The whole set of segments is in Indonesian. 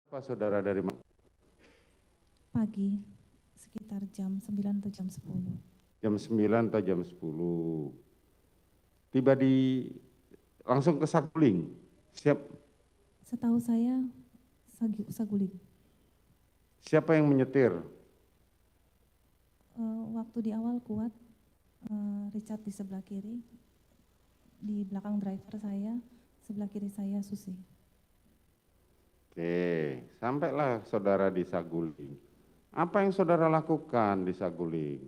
Pak saudara dari mana? Pagi, sekitar jam 9 atau jam 10. Jam 9 atau jam 10. Tiba di langsung ke Saguling. Siap. Setahu saya, Saguling. Siapa yang menyetir? Waktu di awal kuat, Richard di sebelah kiri, di belakang driver saya, sebelah kiri saya Susi. Oke, sampailah saudara di Saguling. Apa yang saudara lakukan di Saguling?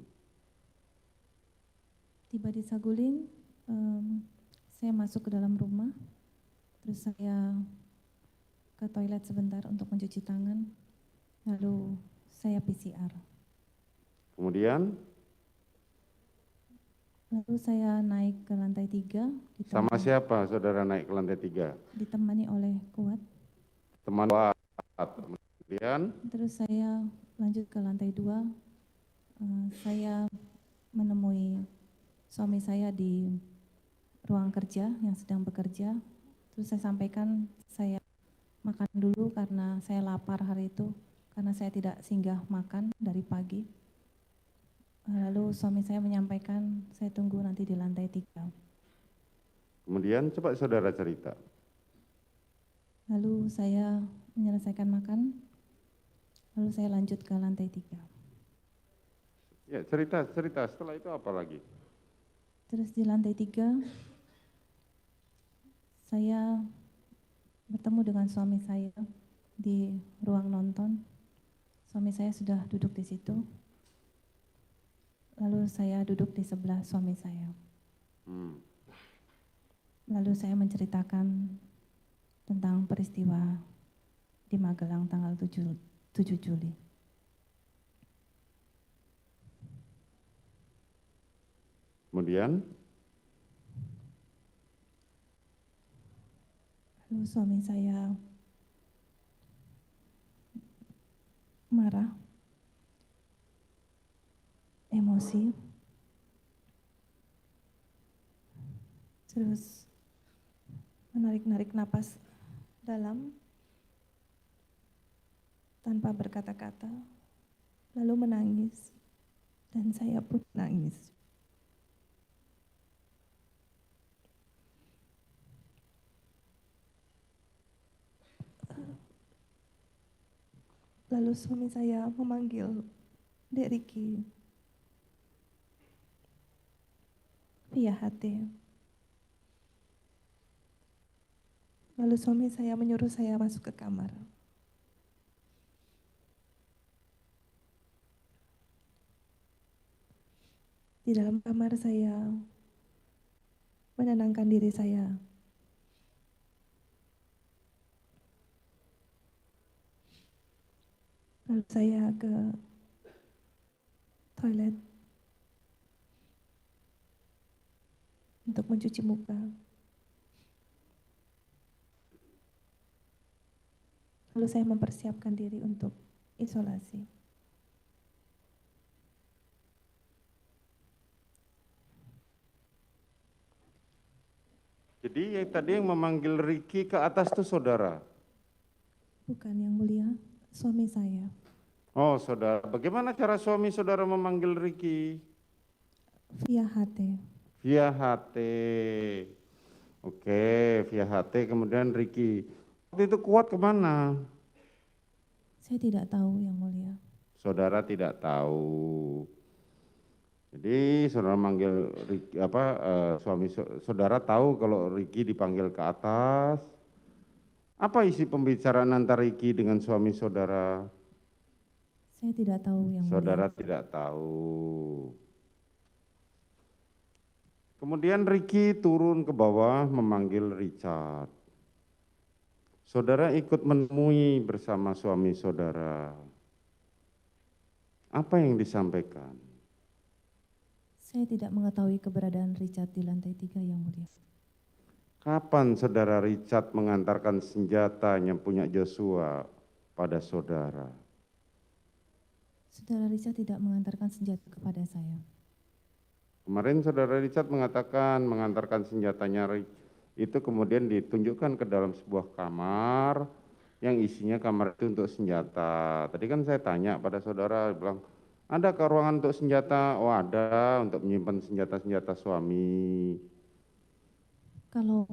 Tiba di Saguling, saya masuk ke dalam rumah, terus saya ke toilet sebentar untuk mencuci tangan, lalu saya PCR. Kemudian? Lalu saya naik ke lantai 3. Sama siapa saudara naik ke lantai 3? Ditemani oleh Kuat. Teman Kuat. Kemudian? Terus saya lanjut ke lantai 2. Saya menemui suami saya di ruang kerja yang sedang bekerja. Terus saya sampaikan saya makan dulu karena saya lapar hari itu, karena saya tidak singgah makan dari pagi. Lalu suami saya menyampaikan saya tunggu nanti di lantai 3. Kemudian coba saudara cerita. Lalu saya menyelesaikan makan, lalu saya lanjut ke lantai 3. Ya, cerita. Setelah itu apa lagi? Terus di lantai 3, saya bertemu dengan suami saya di ruang nonton. Suami saya sudah duduk di situ. Lalu saya duduk di sebelah suami saya. Lalu saya menceritakan tentang peristiwa di Magelang tanggal 7 Juli. Kemudian? Lalu suami saya marah, emosi, terus menarik-narik napas dalam tanpa berkata-kata, lalu menangis, dan saya pun nangis. Lalu suami saya memanggil Dek Riki via HT. Lalu suami saya menyuruh saya masuk ke kamar. Di dalam kamar saya menenangkan diri saya. Lalu saya ke toilet untuk mencuci muka. Lalu saya mempersiapkan diri untuk isolasi. Jadi yang tadi yang memanggil Riki ke atas itu saudara? Bukan, yang mulia, suami saya. Oh saudara, bagaimana cara suami saudara memanggil Riki? Via HT. Via HT. Oke, via HT kemudian Riki. Waktu itu Kuat kemana? Saya tidak tahu, yang mulia. Saudara tidak tahu. Jadi saudara manggil Riki, suami saudara tahu kalau Riki dipanggil ke atas. Apa isi pembicaraan antara Riki dengan suami saudara? Saya tidak tahu, yang mulia. Saudara tidak tahu. Kemudian Riki turun ke bawah memanggil Richard. Saudara ikut menemui bersama suami saudara. Apa yang disampaikan? Saya tidak mengetahui keberadaan Richard di lantai 3, yang mulia. Kapan saudara Richard mengantarkan senjata yang punya Joshua pada saudara? Saudara Richard tidak mengantarkan senjata kepada saya. Kemarin saudara Richard mengatakan mengantarkan senjatanya itu kemudian ditunjukkan ke dalam sebuah kamar, yang isinya kamar itu untuk senjata. Tadi kan saya tanya pada saudara, bilang, ada ke ruangan untuk senjata? Oh ada, untuk menyimpan senjata-senjata suami. Kalau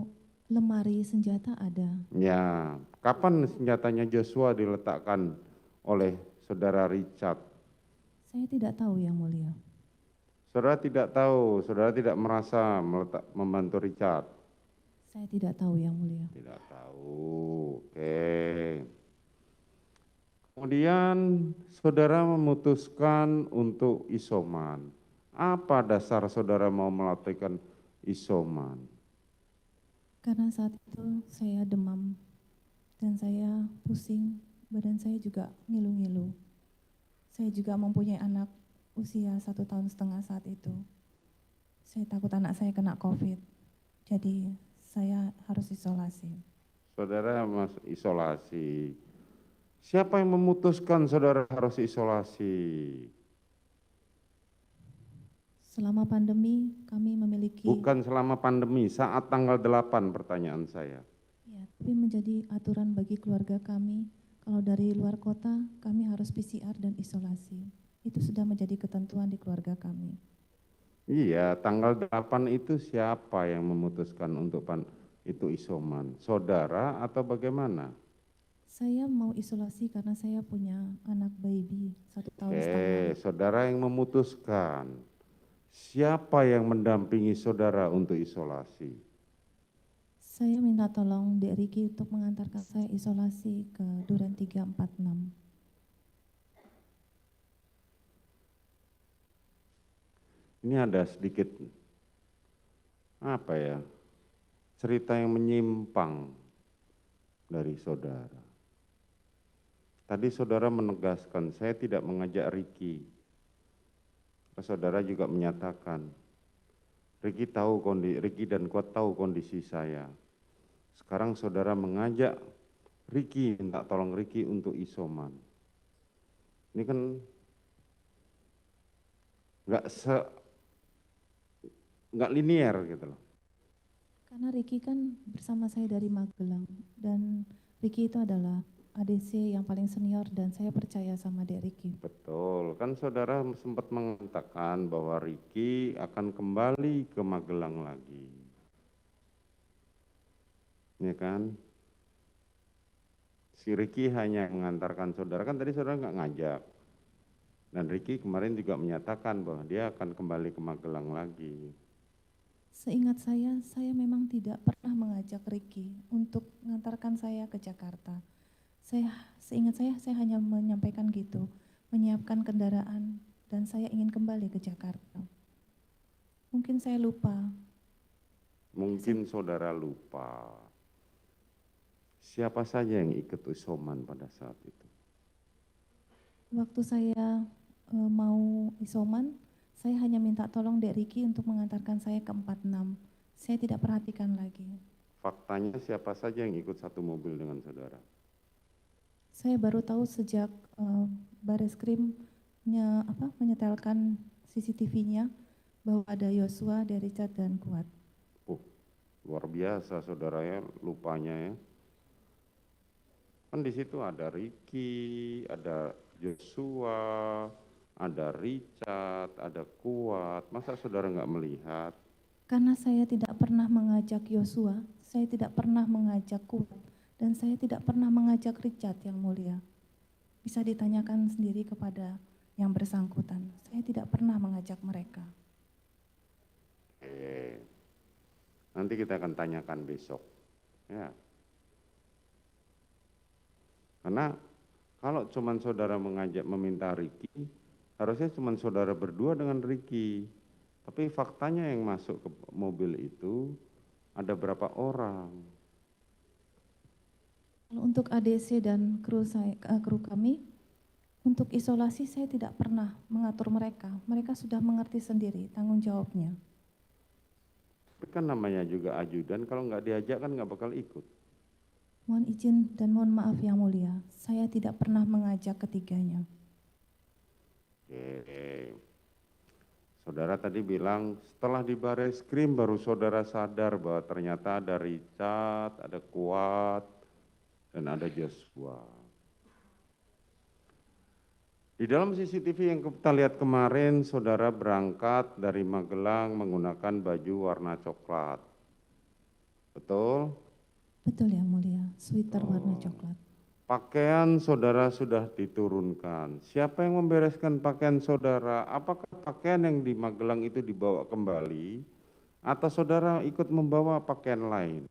lemari senjata ada. Ya, kapan senjatanya Joshua diletakkan oleh saudara Richard? Saya tidak tahu yang mulia. Saudara tidak tahu, saudara tidak merasa membantu Richard? Saya tidak tahu yang mulia. Tidak tahu, oke. Kemudian saudara memutuskan untuk isoman. Apa dasar saudara mau melakukan isoman? Karena saat itu saya demam dan saya pusing, badan saya juga ngilu-ngilu. Saya juga mempunyai anak usia 1,5 tahun saat itu. Saya takut anak saya kena COVID, jadi saya harus isolasi. Saudara masuk isolasi. Siapa yang memutuskan saudara harus isolasi? Selama pandemi kami memiliki... Bukan selama pandemi, saat tanggal 8 pertanyaan saya. Ya, tapi menjadi aturan bagi keluarga kami, kalau dari luar kota kami harus PCR dan isolasi. Itu sudah menjadi ketentuan di keluarga kami. Iya, tanggal 8 itu siapa yang memutuskan untuk itu isoman? Saudara atau bagaimana? Saya mau isolasi karena saya punya anak baby 1,5 tahun. Saudara yang memutuskan. Siapa yang mendampingi saudara untuk isolasi? Saya minta tolong Dek Riki untuk mengantarkan saya isolasi ke Duren 346. Ini ada sedikit apa ya, cerita yang menyimpang dari saudara. Tadi saudara menegaskan, saya tidak mengajak Riki. Saudara juga menyatakan, Riki dan Kuat tahu kondisi saya. Sekarang saudara mengajak Riki, minta tolong Riki untuk isoman. Ini kan nggak linear gitu loh. Karena Riki kan bersama saya dari Magelang, dan Riki itu adalah ADC yang paling senior dan saya percaya sama Dek Riki. Betul, kan saudara sempat mengatakan bahwa Riki akan kembali ke Magelang lagi. Ya kan? Si Riki hanya mengantarkan saudara, kan tadi saudara nggak ngajak. Dan Riki kemarin juga menyatakan bahwa dia akan kembali ke Magelang lagi. Seingat saya memang tidak pernah mengajak Riki untuk mengantarkan saya ke Jakarta. Seingat saya hanya menyampaikan gitu, menyiapkan kendaraan, dan saya ingin kembali ke Jakarta. Mungkin saya lupa. Mungkin saudara lupa. Siapa saja yang ikut isoman pada saat itu? Waktu saya mau isoman, saya hanya minta tolong Dek Riki untuk mengantarkan saya ke 46. Saya tidak perhatikan lagi. Faktanya siapa saja yang ikut satu mobil dengan saudara? Saya baru tahu sejak Bareskrim menyetelkan CCTV-nya bahwa ada Yosua, Richard, dan Kuat. Luar biasa saudara ya, lupanya ya. Kan di situ ada Riki, ada Joshua, ada Richard, ada Kuat. Masa saudara nggak melihat? Karena saya tidak pernah mengajak Yosua, saya tidak pernah mengajak Kuat, dan saya tidak pernah mengajak Richard yang mulia. Bisa ditanyakan sendiri kepada yang bersangkutan. Saya tidak pernah mengajak mereka. Nanti kita akan tanyakan besok. Ya. Karena kalau cuman saudara meminta Riki, harusnya cuman saudara berdua dengan Riki. Tapi faktanya yang masuk ke mobil itu ada berapa orang? Untuk ADC dan kru kami, untuk isolasi saya tidak pernah mengatur mereka. Mereka sudah mengerti sendiri tanggung jawabnya. Tapi kan namanya juga ajudan, kalau nggak diajak kan nggak bakal ikut. Mohon izin dan mohon maaf yang mulia, saya tidak pernah mengajak ketiganya. Oke. Saudara tadi bilang setelah di Bareskrim baru saudara sadar bahwa ternyata ada Richard, ada Kuat, dan ada Joshua. Di dalam CCTV yang kita lihat kemarin, saudara berangkat dari Magelang menggunakan baju warna coklat. Betul? Betul Yang Mulia, sweater warna coklat. Pakaian saudara sudah diturunkan. Siapa yang membereskan pakaian saudara? Apakah pakaian yang di Magelang itu dibawa kembali atau saudara ikut membawa pakaian lain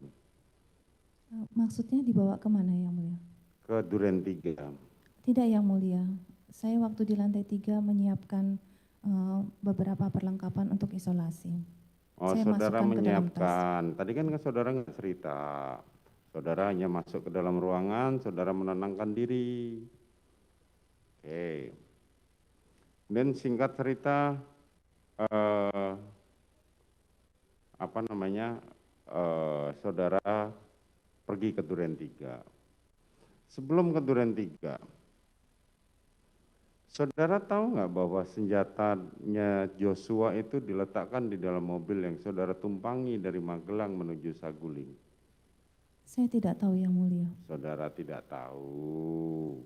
Maksudnya dibawa kemana Yang Mulia? ke Duren 3? Tidak Yang Mulia, saya waktu di lantai 3 menyiapkan beberapa perlengkapan untuk isolasi. Oh, Saya saudara masukkan ke dalam tas. menyiapkan. Tadi kan saudara nggak cerita. Saudara hanya masuk ke dalam ruangan, saudara menenangkan diri. Oke. Dan singkat cerita, saudara pergi ke Duren 3. Sebelum ke Duren 3, saudara tahu nggak bahwa senjatanya Joshua itu diletakkan di dalam mobil yang saudara tumpangi dari Magelang menuju Saguling? Saya tidak tahu Yang Mulia. Saudara tidak tahu.